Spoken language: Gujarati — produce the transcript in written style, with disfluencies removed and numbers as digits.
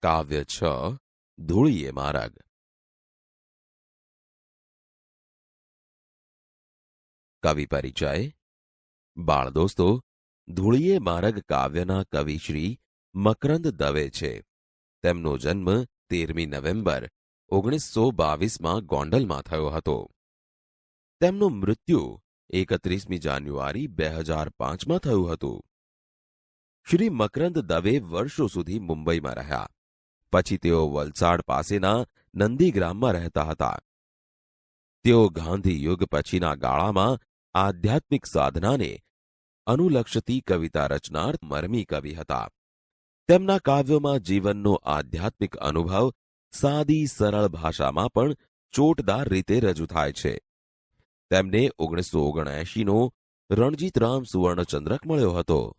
કાવ્ય 6 ધૂળીએ મારગ. કવિ પરિચય. બાળ દોસ્તો, ધૂળીએ મારગ કાવ્યના કવિ શ્રી મકરંદ દવે છે. તેમનો જન્મ 13મી નવેમ્બર 1922માં ગોંડલમાં થયો હતો. તેમનું મૃત્યુ 31મી જાન્યુઆરી 2005માં થયું હતું. શ્રી મકરંદ દવે વર્ષો સુધી મુંબઈમાં રહ્યા. પછી તેઓ વલસાડ પાસેના નંદીગ્રામમાં રહેતા હતા. તેઓ ગાંધી યુગ પછીના ગાળામાં આધ્યાત્મિક સાધનાને અનુલક્ષતી કવિતા રચનાર મરમી કવિ હતા. તેમના કાવ્યોમાં જીવનનો આધ્યાત્મિક અનુભવ સાદી સરળ ભાષામાં પણ ચોટદાર રીતે રજૂ થાય છે. તેમને 1979નો રણજીતરામ સુવર્ણચંદ્રક મળ્યો હતો.